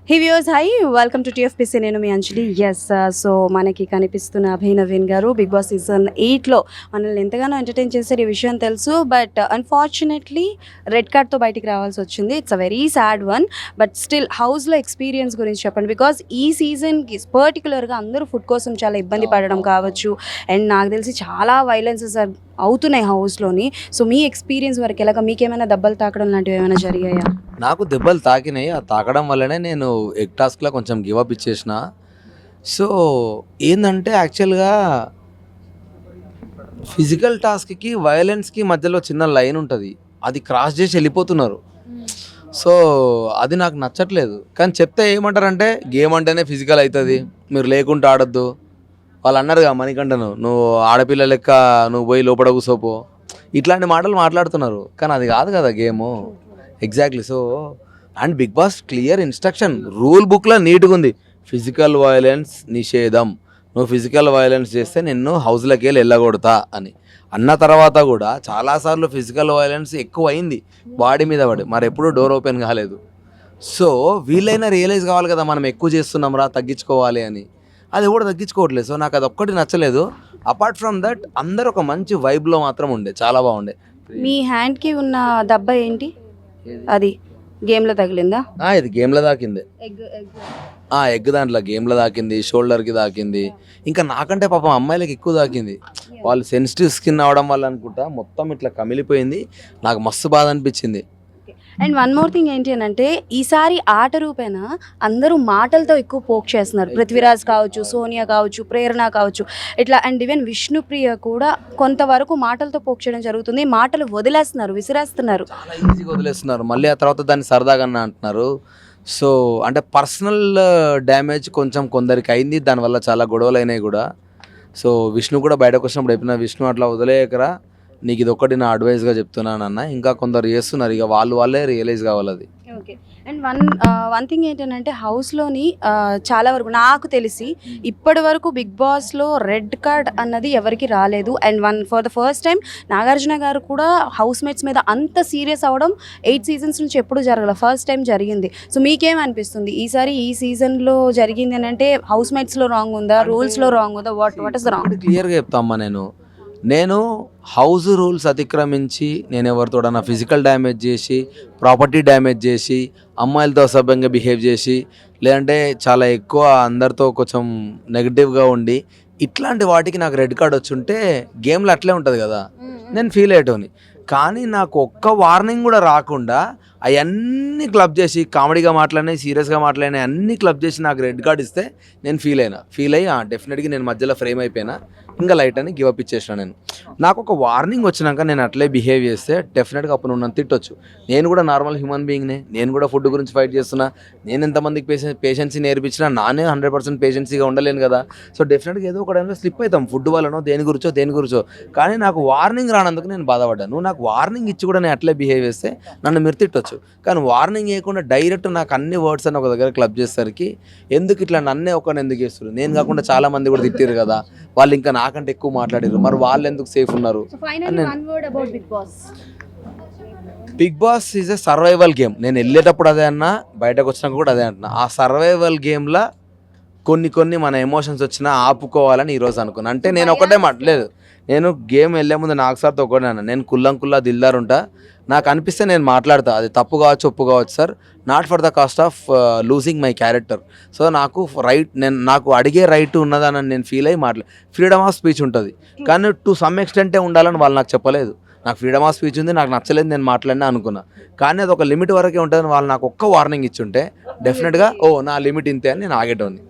He views high welcome to TFPC. నేను మీ అంజలి. So మనకి కనిపిస్తున్న అభయ్ నవీన్ గారు బిగ్ బాస్ సీజన్ 8లో మనల్ని ఎంతగానో ఎంటర్టైన్ చేశారు, ఈ విషయం తెలుసు. బట్ అన్ఫార్చునేట్లీ రెడ్ కార్డ్తో బయటికి రావాల్సి వచ్చింది. It's a very sad one. But still హౌస్లో ఎక్స్పీరియన్స్ గురించి చెప్పండి. బికాజ్ ఈ సీజన్కి పర్టికులర్గా అందరూ ఫుడ్ కోసం చాలా ఇబ్బంది పడడం కావచ్చు, అండ్ నాకు తెలిసి చాలా వైలెన్సెస్ అవుతున్నాయి హౌస్లోని. సో మీ ఎక్స్పీరియన్స్ వరకు ఎలాగ, మీకేమైనా దెబ్బలు తాకడం లాంటివి ఏమైనా జరిగాయా? నాకు దెబ్బలు తాకినాయి. ఆ తాకడం వల్లనే నేను ఎగ్ టాస్క్లో కొంచెం గివప్ ఇచ్చేసిన. సో ఏంటంటే యాక్చువల్గా ఫిజికల్ టాస్క్కి వైలెన్స్కి మధ్యలో చిన్న లైన్ ఉంటుంది, అది క్రాస్ చేసి వెళ్ళిపోతున్నారు. సో అది నాకు నచ్చట్లేదు. కానీ చెప్తే ఏమంటారంటే గేమ్ అంటేనే ఫిజికల్ అవుతుంది, మీరు లేకుంటే ఆడొద్దు. వాళ్ళు అన్నారుగా మణికంఠను, నువ్వు ఆడపిల్ల లెక్క నువ్వు పోయి లోపల కూసోపో, ఇట్లాంటి మాటలు మాట్లాడుతున్నారు. కానీ అది కాదు కదా game. Exactly. So and Big Boss clear instruction, rule బుక్లో నీట్గా ఉంది, ఫిజికల్ వైలెన్స్ నిషేధం, నువ్వు ఫిజికల్ వైలెన్స్ చేస్తే నిన్ను హౌస్లోకి వెళ్ళి వెళ్ళగొడతా అని అన్న తర్వాత కూడా చాలాసార్లు ఫిజికల్ వైలెన్స్ ఎక్కువ అయింది బాడీ మీద పడి, మరి ఎప్పుడూ డోర్ ఓపెన్ కాలేదు. సో వీళ్ళైనా రియలైజ్ కావాలి కదా, మనం ఎక్కువ చేస్తున్నాం రా, తగ్గించుకోవాలి అని. అది కూడా తగ్గించుకోవట్లేదు. సో నాకు అది ఒక్కటి నచ్చలేదు. అపార్ట్ ఫ్రమ్ దట్ అందరు ఒక మంచి వైబ్లో మాత్రం ఉండే, చాలా బాగుండే. మీ హ్యాండ్కి ఉన్న దెబ్బ ఏంటి? అది గేమ్లో తగిలిందా? ఇది గేమ్లో దాకింది. ఎగ్ దాంట్లో గేమ్లో దాకింది, షోల్డర్కి దాకింది. ఇంకా నాకంటే పాపం అమ్మాయిలకి ఎక్కువ దాకింది. వాళ్ళు సెన్సిటివ్ స్కిన్ అవడం వల్ల అనుకుంటా మొత్తం ఇట్లా కమిలిపోయింది. నాకు మస్తు బాధ అనిపించింది. అండ్ వన్ మోర్ థింగ్ ఏంటి అని అంటే, ఈసారి ఆట రూపేణ అందరూ మాటలతో ఎక్కువ పోక్ చేస్తున్నారు. పృథ్వీరాజ్ కావచ్చు, సోనియా కావచ్చు, ప్రేరణ కావచ్చు, ఇట్లా. అండ్ ఈవెన్ విష్ణుప్రియ కూడా కొంతవరకు మాటలతో పోక్ చేయడం జరుగుతుంది. మాటలు వదిలేస్తున్నారు, విసిరేస్తున్నారు, చాలా ఈజీగా వదిలేస్తున్నారు. మళ్ళీ ఆ తర్వాత దాన్ని సరదాగా అంటున్నారు. సో అంటే పర్సనల్ డ్యామేజ్ కొంచెం కొందరికి అయింది, దానివల్ల చాలా గొడవలు అయినాయి కూడా. సో విష్ణు కూడా బయటకు వచ్చినప్పుడు చెప్పిన, విష్ణు అట్లా వదిలేయకరా, నీకు ఇది ఒక్కటి నా అడ్వైస్గా చెప్తున్నాను అన్న. ఇంకా కొందరు చేస్తున్నారు, ఇక వాళ్ళే రియలైజ్ కావాలి అది. ఓకే. అండ్ వన్ థింగ్ ఏంటంటే, హౌస్లోని చాలా వరకు నాకు తెలిసి ఇప్పటి వరకు బిగ్ బాస్లో రెడ్ కార్డ్ అన్నది ఎవరికి రాలేదు. And for the first time Nagarjuna గారు కూడా హౌస్ మేట్స్ మీద అంత సీరియస్ అవ్వడం 8 సీజన్స్ నుంచి ఎప్పుడు జరగలేదు, ఫస్ట్ టైం జరిగింది. సో మీకేమనిపిస్తుంది ఈసారి ఈ సీజన్లో జరిగింది అని అంటే, హౌస్ మేట్స్లో రాంగ్ ఉందా, రూల్స్లో రాంగ్ ఉందా, వాట్ ఇస్ ద రాంగ్? క్లియర్గా చెప్తామ్మా, నేను హౌస్ రూల్స్ అతిక్రమించి నేను ఎవరితోడన్నా ఫిజికల్ డ్యామేజ్ చేసి, ప్రాపర్టీ డ్యామేజ్ చేసి, అమ్మాయిలతో అసభ్యంగా బిహేవ్ చేసి, లేదంటే చాలా ఎక్కువ అందరితో కొంచెం నెగిటివ్గా ఉండి, ఇట్లాంటి వాటికి నాకు రెడ్ కార్డ్ వచ్చుంటే గేమ్లో అట్లే ఉంటుంది కదా, నేను ఫీల్ అయ్యేటోని. కానీ నాకు ఒక్క వార్నింగ్ కూడా రాకుండా అవన్నీ క్లబ్ చేసి, కామెడీగా మాట్లాడినాయి, సీరియస్గా మాట్లాడినాయి, అన్నీ క్లబ్ చేసి నాకు రెడ్ కార్డ్ ఇస్తే నేను ఫీల్ అయ్యి డెఫినెట్గా నేను మధ్యలో ఫ్రేమ్ అయిపోయినా, ఇంకా లైట్ అని గివప్ ఇచ్చేసిన. నాకు ఒక వార్నింగ్ వచ్చినాక నేను అట్లే బిహేవ్ చేస్తే డెఫినెట్గా అప్పుడు నన్ను తిట్టొచ్చు. నేను కూడా నార్మల్ హ్యూమన్ బీయింగ్నే, నేను కూడా ఫుడ్ గురించి ఫైట్ చేస్తున్నా. నేను ఎంతమందికి పేషెన్సీ నేర్పించినా నానే 100% పేషెన్సీగా ఉండలేను కదా. సో డెఫినెట్గా ఏదో ఒక టైంలో స్లిప్ అవుతాం, ఫుడ్ వల్లనో దేని గురించో. కానీ నాకు వార్నింగ్ రానందుకు నేను బాధపడ్డాను. నువ్వు నాకు వార్నింగ్ ఇచ్చి కూడా నేను అట్లే బిహేవ్ చేస్తే నన్ను మీరు తిట్టొచ్చు. కానీ వార్నింగ్ ఇవ్వకుండా డైరెక్ట్ నాకు అన్ని వర్డ్స్ అని ఒక దగ్గర క్లబ్ చేసేసరికి, ఎందుకు ఇట్లా నన్నే ఒకరిని ఎందుకు చేస్తారు, నేను కాకుండా చాలా మంది కూడా తిట్టారు కదా, వాళ్ళు ఇంకా నాకంటే ఎక్కువ మాట్లాడారు, మరి వాళ్ళు ఎందుకు సేఫ్ ఉన్నారు. Big Boss is a survival game. నేను వెళ్ళేటప్పుడు అదే అన్నా, బయటకు వచ్చినాక కూడా అదే అంటున్నా. ఆ సర్వైవల్ గేమ్లో కొన్ని మన ఎమోషన్స్ వచ్చినా ఆపుకోవాలని ఈరోజు అనుకున్నా. అంటే నేను ఒకటే మాట్లాడలేదు, నేను గేమ్ వెళ్ళే ముందు నాకు సార్తో ఒకటే అన్నా, నేను కుల్లా దిల్దార్ ఉంటా, నాకు అనిపిస్తే నేను మాట్లాడతా, అది తప్పు కావచ్చు ఒప్పు కావచ్చు sir, not for the cost of losing my character. So నాకు అడిగే రైట్ ఉన్నదని నేను ఫీల్ అయ్యి ఫ్రీడమ్ ఆఫ్ స్పీచ్ ఉంటుంది, కానీ టు సమ్ ఎక్స్టెంటే ఉండాలని వాళ్ళు నాకు చెప్పలేదు. నాకు ఫ్రీడమ్ ఆఫ్ స్పీచ్ ఉంది, నాకు నచ్చలేదు, నేను మాట్లాడినా అనుకున్నా. కానీ అది ఒక లిమిట్ వరకే ఉంటుందని వాళ్ళు నాకు ఒక్క వార్నింగ్ ఇచ్చుంటే డెఫినెట్గా నా లిమిట్ ఇంతే అని నేను ఆగేటోని.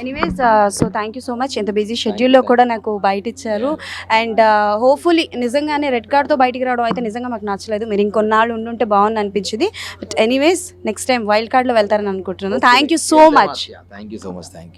Anyways, so thank you so much. ఇంత బిజీ షెడ్యూల్లో కూడా నాకు బయట ఇచ్చారు. అండ్ హోప్ఫుల్లీ నిజంగానే రెడ్ కార్డ్తో బయటికి రావడం అయితే నిజంగా మాకు నచ్చలేదు. మీరు ఇంకొన్నాళ్ళు ఉండుంటే బాగుంది అనిపించింది. But anyways next time wild కార్డ్లో వెళ్తారని అనుకుంటున్నాను. Thank you so much. Thank you so much. Thank you.